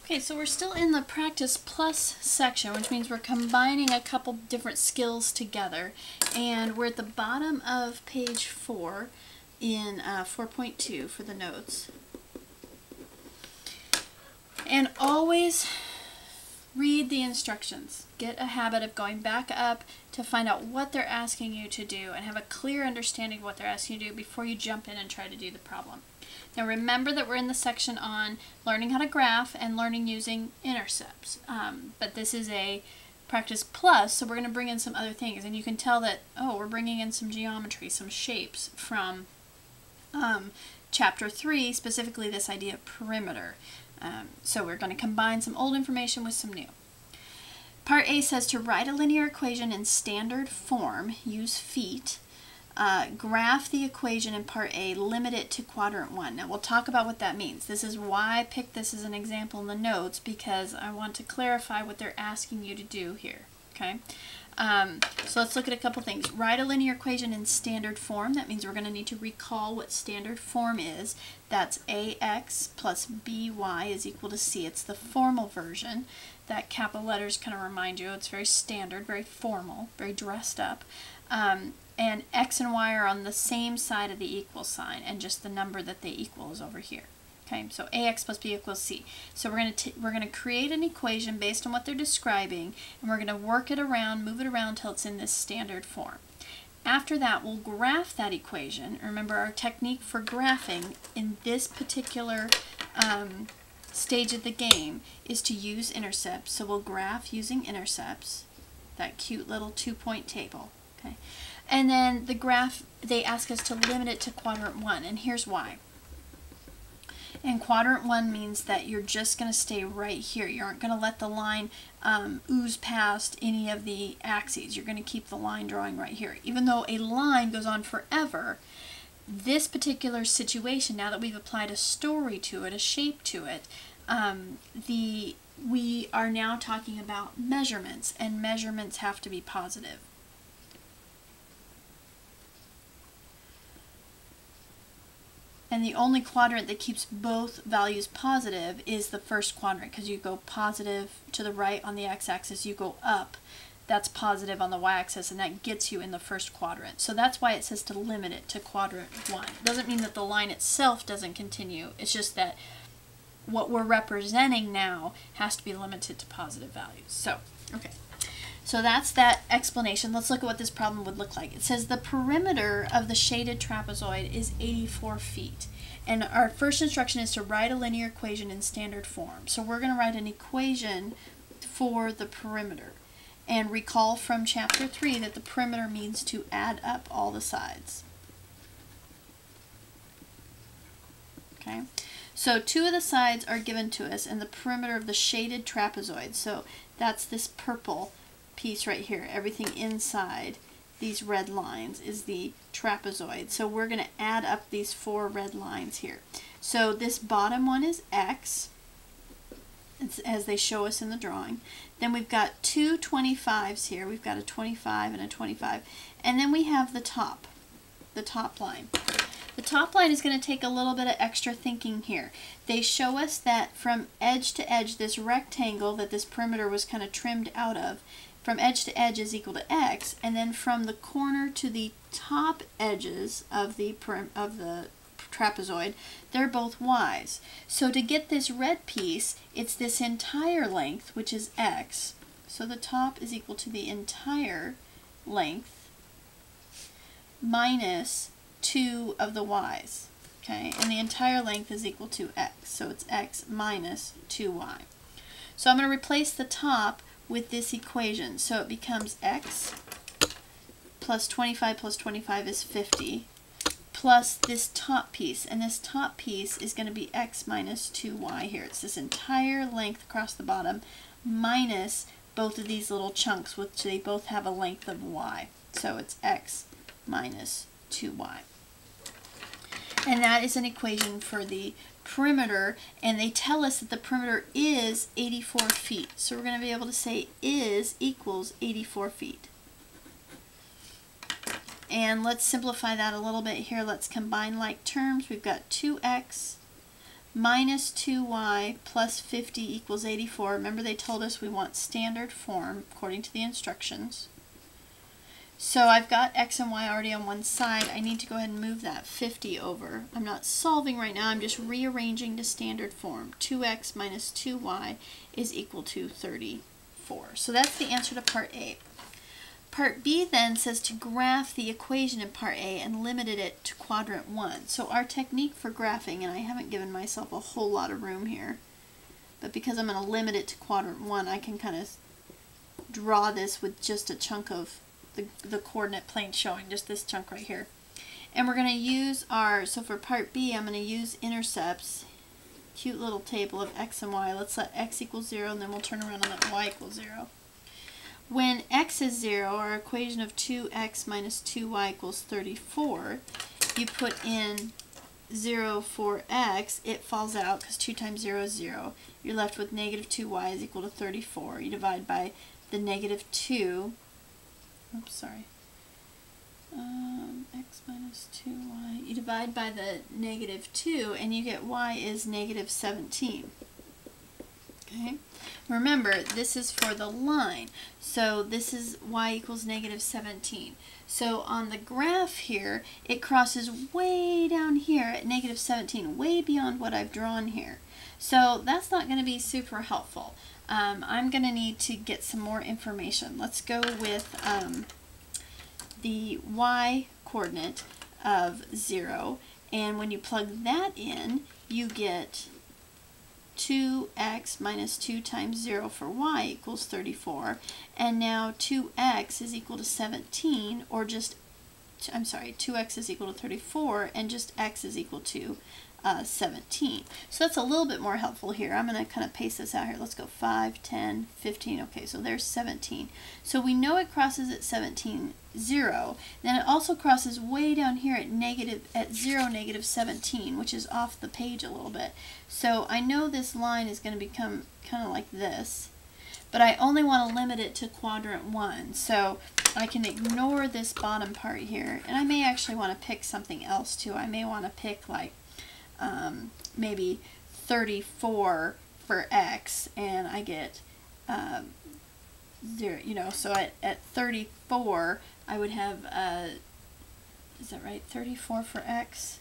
Okay, so we're still in the practice plus section, which means we're combining a couple different skills together. And we're at the bottom of page 4 in 4.2 for the notes. And always read the instructions. Get a habit of going back up to find out what they're asking you to do and have a clear understanding of what they're asking you to do before you jump in and try to do the problem. Now remember that we're in the section on learning how to graph and learning using intercepts. But this is a practice plus, so we're going to bring in some other things. And you can tell that, oh, we're bringing in some geometry, some shapes from chapter 3, specifically this idea of perimeter. So we're going to combine some old information with some new. Part A says to write a linear equation in standard form, use feet. Graph the equation in part A, limit it to quadrant 1. Now we'll talk about what that means. This is why I picked this as an example in the notes, because I want to clarify what they're asking you to do here. Okay, so let's look at a couple things. Write a linear equation in standard form. That means we're going to need to recall what standard form is. That's ax plus by is equal to c. It's the formal version. That capital letters kind of remind you it's very standard, very formal, very dressed up. And x and y are on the same side of the equal sign, and just the number that they equal is over here. Okay, so ax plus b equals c. So we're going to create an equation based on what they're describing, and we're going to work it around, move it around until it's in this standard form. After that, we'll graph that equation. Remember, our technique for graphing in this particular stage of the game is to use intercepts. So we'll graph using intercepts, that cute little 2-point table. Okay. And then the graph, they ask us to limit it to quadrant 1, and here's why. And quadrant 1 means that you're just going to stay right here. You aren't going to let the line ooze past any of the axes. You're going to keep the line drawing right here. Even though a line goes on forever, this particular situation, now that we've applied a story to it, a shape to it, we are now talking about measurements, and measurements have to be positive. And the only quadrant that keeps both values positive is the first quadrant, because you go positive to the right on the x-axis, you go up, that's positive on the y-axis, and that gets you in the first quadrant. So that's why it says to limit it to quadrant 1. It doesn't mean that the line itself doesn't continue, it's just that what we're representing now has to be limited to positive values. So, okay. So that's that explanation. Let's look at what this problem would look like. It says the perimeter of the shaded trapezoid is 84 feet. And our first instruction is to write a linear equation in standard form. So we're going to write an equation for the perimeter. And recall from chapter 3 that the perimeter means to add up all the sides. Okay. So 2 of the sides are given to us, and the perimeter of the shaded trapezoid. So that's this purple piece right here. Everything inside these red lines is the trapezoid. So we're going to add up these 4 red lines here. So this bottom one is x, as they show us in the drawing. Then we've got 2 25s here. We've got a 25 and a 25. And then we have the top line. The top line is going to take a little bit of extra thinking here. They show us that from edge to edge, this rectangle that this perimeter was kind of trimmed out of, from edge to edge is equal to x, and then from the corner to the top edges of the trapezoid, they're both y's. So to get this red piece, it's this entire length, which is x. So the top is equal to the entire length minus 2 of the y's. Okay, and the entire length is equal to x. So it's x minus 2y. So I'm going to replace the top with this equation. So it becomes x plus 25 is 50, plus this top piece. And this top piece is going to be x minus 2y here. It's this entire length across the bottom minus both of these little chunks, which they both have a length of y. So it's x minus 2y. And that is an equation for the perimeter, and they tell us that the perimeter is 84 feet. So we're going to be able to say is equals 84 feet. And let's simplify that a little bit here. Let's combine like terms. We've got 2x minus 2y plus 50 equals 84. Remember they told us we want standard form according to the instructions. So I've got x and y already on one side. I need to go ahead and move that 50 over. I'm not solving right now, I'm just rearranging to standard form. 2x minus 2y is equal to 34. So that's the answer to part A. Part B then says to graph the equation in part A and limited it to quadrant 1. So our technique for graphing, and I haven't given myself a whole lot of room here, but because I'm going to limit it to quadrant 1, I can kind of draw this with just a chunk of the coordinate plane showing, just this chunk right here. And we're going to use so for part B, I'm going to use intercepts, cute little table of x and y. Let's let x equal 0, and then we'll turn around and let y equal 0. When x is 0, our equation of 2x minus 2y equals 34, you put in 0 for x, it falls out because 2 times 0 is 0. You're left with negative 2y is equal to 34. You divide by the negative 2. Oops, sorry. X minus 2y. You divide by the negative 2 and you get y is negative 17. Okay? Remember, this is for the line. So this is y equals negative 17. So on the graph here, it crosses way down here at negative 17, way beyond what I've drawn here. So that's not going to be super helpful. I'm going to need to get some more information. Let's go with the y coordinate of 0, and when you plug that in, you get 2x minus 2 times 0 for y equals 34, and now 2x is equal to 17, or just, I'm sorry, 2x is equal to 34, and just x is equal to 17. So that's a little bit more helpful here. I'm going to kind of paste this out here. Let's go 5, 10, 15. Okay, so there's 17. So we know it crosses at 17, 0. Then it also crosses way down here at 0, negative 17, which is off the page a little bit. So I know this line is going to become kind of like this, but I only want to limit it to quadrant 1. So I can ignore this bottom part here, and I may actually want to pick something else too. I may want to pick like maybe 34 for x, and I get 0, you know, so at 34 I would have, is that right, 34 for x?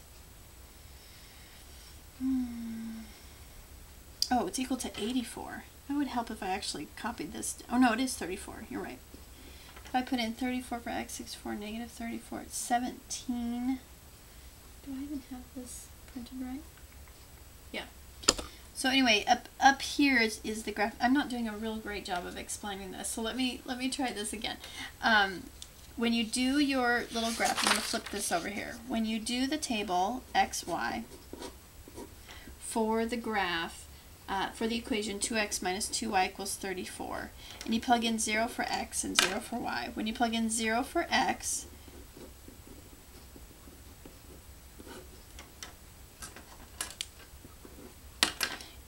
Oh, it's equal to 84. That would help if I actually copied this. Oh no, it is 34, you're right. If I put in 34 for x, 64, negative 34, it's 17. Do I even have this printed right? Yeah. So anyway, up here is the graph. I'm not doing a real great job of explaining this, so let me try this again. When you do your little graph, I'm going to flip this over here. When you do the table x, y for the graph, for the equation 2x minus 2y equals 34, and you plug in 0 for x and 0 for y. When you plug in 0 for x,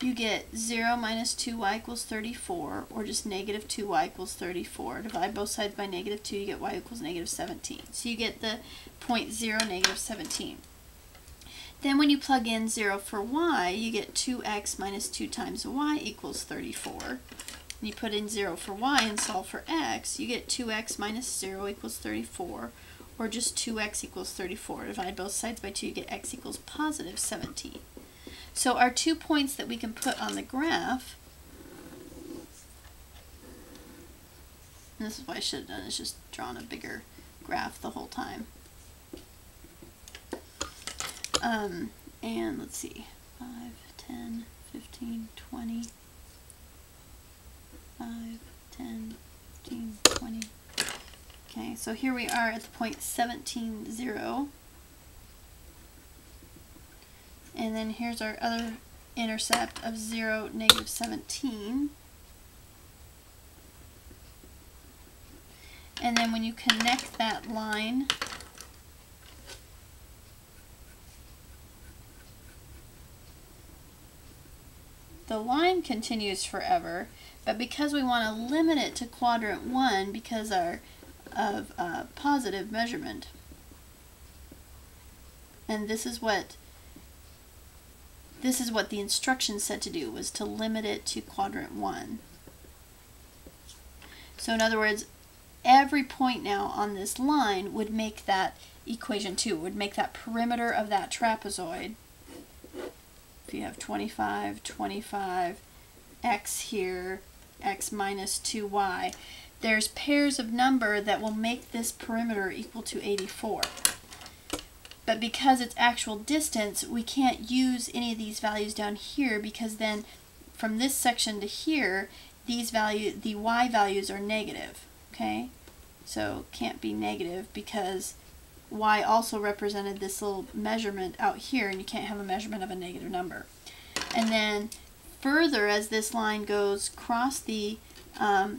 you get 0 minus 2y equals 34, or just negative 2y equals 34. Divide both sides by negative 2, you get y equals negative 17. So you get the 0.0, negative 17. Then when you plug in 0 for y, you get 2x minus 2 times y equals 34. And you put in 0 for y and solve for x, you get 2x minus 0 equals 34, or just 2x equals 34. Divide both sides by 2, you get x equals positive 17. So our 2 points that we can put on the graph, and this is what I should have done, is just drawn a bigger graph the whole time. And let's see, 5, 10, 15, 20, 5, 10, 15, 20. Okay, so here we are at the point 17, 0. And then here's our other intercept of 0, negative 17. And then when you connect that line, the line continues forever, but because we want to limit it to quadrant 1 because of positive measurement, and this is what this is what the instructions said to do, was to limit it to quadrant 1. So in other words, every point now on this line would make that equation 2, would make that perimeter of that trapezoid. If you have 25, 25, x here, x minus 2y, there's pairs of number that will make this perimeter equal to 84. But because it's actual distance, we can't use any of these values down here, because then from this section to here, these the y values are negative, okay? So can't be negative because y also represented this little measurement out here, and you can't have a measurement of a negative number. And then further, as this line goes across the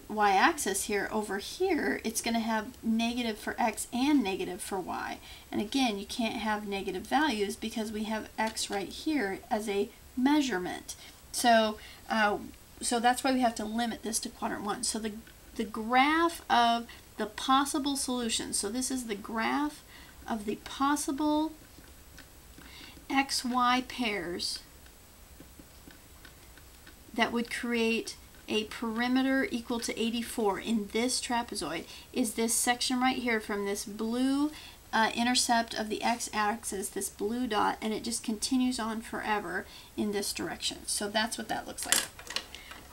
y-axis here, over here, it's going to have negative for x and negative for y. And again, you can't have negative values because we have x right here as a measurement. So so that's why we have to limit this to quadrant 1. So the graph of the possible solutions, so this is the graph of the possible xy pairs that would create a perimeter equal to 84 in this trapezoid, is this section right here from this blue intercept of the x-axis, this blue dot, and it just continues on forever in this direction. So that's what that looks like.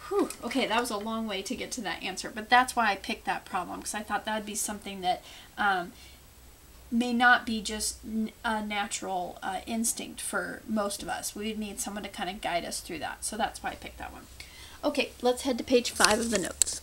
Whew. Okay, that was a long way to get to that answer, but that's why I picked that problem, because I thought that would be something that may not be just a natural instinct for most of us. We would need someone to kind of guide us through that. So that's why I picked that one. Okay, let's head to page 5 of the notes.